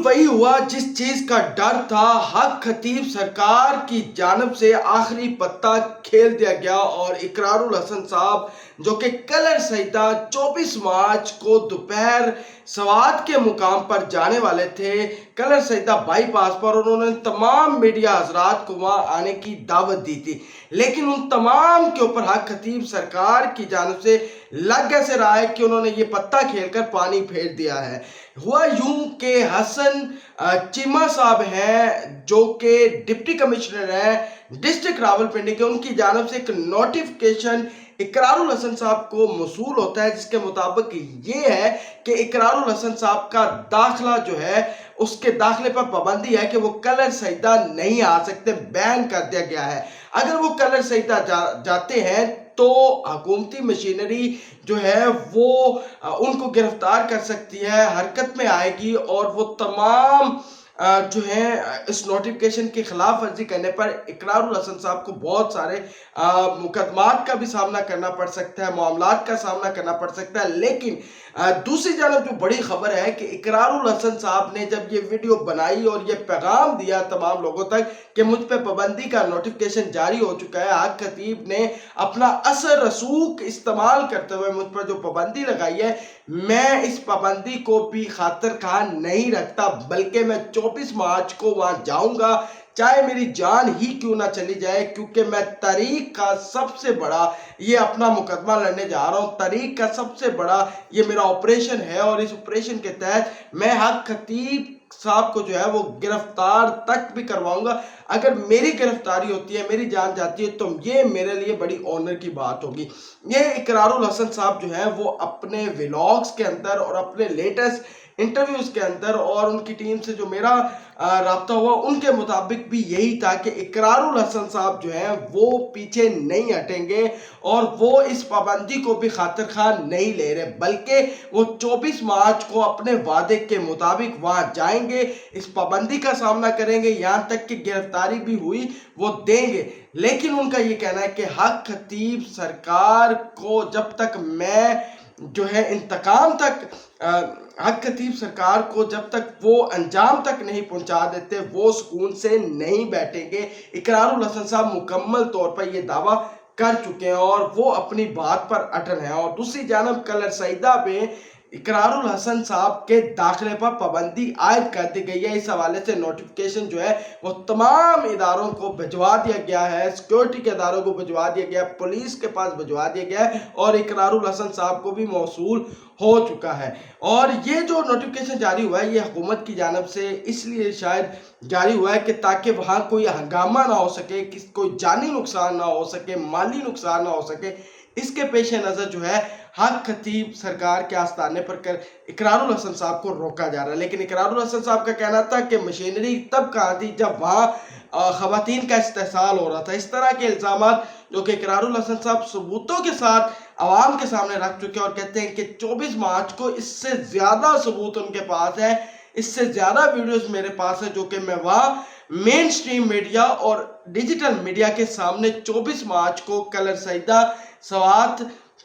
بالکل وہی ہوا جس چیز کا ڈر تھا۔ حق خطیب سرکار کی جانب سے آخری پتہ کھیل دیا گیا اور اقرار الحسن صاحب جو کہ کلر سیدہ 24 مارچ کو دوپہر سوات کے مقام پر جانے والے تھے کلر سیدہ بائی پاس پر، اور انہوں نے تمام میڈیا حضرات کو وہاں آنے کی دعوت دی تھی، لیکن ان تمام کے اوپر حق خطیب سرکار کی جانب سے لگ ایسے رہا ہے کہ انہوں نے یہ پتہ کھیل کر پانی پھیر دیا ہے۔ ہوا یوں کہ حسن چیمہ صاحب ہیں جو کہ ڈپٹی کمشنر ہیں ڈسٹرکٹ راولپنڈی کے، ان کی جانب سے ایک نوٹیفکیشن اقرار الحسن صاحب کو موصول ہوتا ہے، جس کے مطابق یہ ہے کہ اقرار الحسن صاحب کا داخلہ جو ہے اس کے داخلے پر پابندی ہے کہ وہ کلر سیدہ نہیں آ سکتے، بین کر دیا گیا ہے۔ اگر وہ کلر سیدہ جاتے ہیں تو حکومتی مشینری جو ہے وہ ان کو گرفتار کر سکتی ہے، حرکت میں آئے گی، اور وہ تمام جو ہیں اس نوٹیفکیشن کی خلاف ورزی کرنے پر اقرار الحسن صاحب کو بہت سارے مقدمات کا بھی سامنا کرنا پڑ سکتا ہے، معاملات کا سامنا کرنا پڑ سکتا ہے۔ لیکن دوسری جانب جو بڑی خبر ہے کہ اقرار الحسن صاحب نے جب یہ ویڈیو بنائی اور یہ پیغام دیا تمام لوگوں تک کہ مجھ پہ پابندی کا نوٹیفکیشن جاری ہو چکا ہے، حق خطیب نے اپنا اثر رسوخ استعمال کرتے ہوئے مجھ پر جو پابندی لگائی ہے، میں اس پابندی کو بھی خاطر خواہ نہیں رکھتا، بلکہ میں 24 مارچ کو وہاں جاؤں گا، چاہے میری جان ہی کیوں نہ چلی جائے، کیونکہ میں تحریک کا سب سے بڑا یہ اپنا مقدمہ لڑنے جا رہا ہوں۔ تحریک کا سب سے بڑا یہ میرا آپریشن ہے، اور اس آپریشن کے تحت میں حق خطیب صاحب کو جو ہے وہ گرفتار تک بھی کرواؤں گا۔ اگر میری گرفتاری ہوتی ہے، میری جان جاتی ہے، تو یہ میرے لیے بڑی آنر کی بات ہوگی۔ یہ اقرار الحسن صاحب جو ہے وہ اپنے ویلاگز کے اندر اور اپنے لیٹسٹ انٹرویوز کے اندر اور ان کی ٹیم سے جو میرا رابطہ ہوا ان کے مطابق بھی یہی تھا کہ اقرار الحسن صاحب جو ہیں وہ پیچھے نہیں ہٹیں گے اور وہ اس پابندی کو بھی خاطر خواہ نہیں لے رہے، بلکہ وہ 24 مارچ کو اپنے وعدے کے مطابق وہاں جائیں گے، اس پابندی کا سامنا کریں گے، یہاں تک کہ گرفتاری بھی ہوئی وہ دیں گے۔ لیکن ان کا یہ کہنا ہے کہ حق خطیب سرکار کو جب تک میں جو ہے انتقام تک حق خطیب سرکار کو جب تک وہ انجام تک نہیں پہنچا دیتے وہ سکون سے نہیں بیٹھیں گے۔ اقرار الحسن صاحب مکمل طور پر یہ دعویٰ کر چکے ہیں اور وہ اپنی بات پر اٹل ہیں، اور دوسری جانب کلر سیدہ میں اقرار الحسن صاحب کے داخلے پر پابندی عائد کر دی گئی ہے۔ اس حوالے سے نوٹیفکیشن جو ہے وہ تمام اداروں کو بھجوا دیا گیا ہے، سیکیورٹی کے اداروں کو بھجوا دیا گیا ہے، پولیس کے پاس بھجوا دیا گیا ہے، اور اقرار الحسن صاحب کو بھی موصول ہو چکا ہے۔ اور یہ جو نوٹیفکیشن جاری ہوا ہے یہ حکومت کی جانب سے اس لیے شاید جاری ہوا ہے کہ تاکہ وہاں کوئی ہنگامہ نہ ہو سکے، کوئی جانی نقصان نہ ہو سکے، مالی نقصان نہ ہو سکے۔ اس کے پیش نظر جو ہے حق خطیب سرکار کے آستانے پر اقرار الحسن صاحب کو روکا جا رہا ہے۔ لیکن اقرار الحسن صاحب کا کہنا تھا کہ مشینری تب کہاں تھی جب وہاں خواتین کا استحصال ہو رہا تھا۔ اس طرح کے الزامات جو کہ اقرار الحسن صاحب ثبوتوں کے ساتھ عوام کے سامنے رکھ چکے اور کہتے ہیں کہ 24 مارچ کو اس سے زیادہ ثبوت ان کے پاس ہے، اس سے زیادہ ویڈیوز میرے پاس ہے جو کہ میں وہاں مین سٹریم میڈیا اور ڈیجیٹل میڈیا کے سامنے 24 مارچ کو کلر سیدہ سوات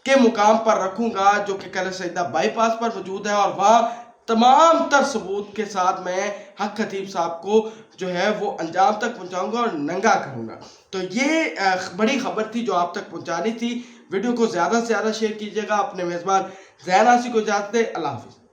کے مقام پر رکھوں گا، جو کہ کلر سیدہ بائی پاس پر موجود ہے، اور وہاں تمام تر ثبوت کے ساتھ میں حق خطیب صاحب کو جو ہے وہ انجام تک پہنچاؤں گا اور ننگا کروں گا۔ تو یہ بڑی خبر تھی جو آپ تک پہنچانی تھی۔ ویڈیو کو زیادہ سے زیادہ شیئر کیجیے گا۔ اپنے میزبان زین آسی کو اجازت دیں۔ اللہ حافظ۔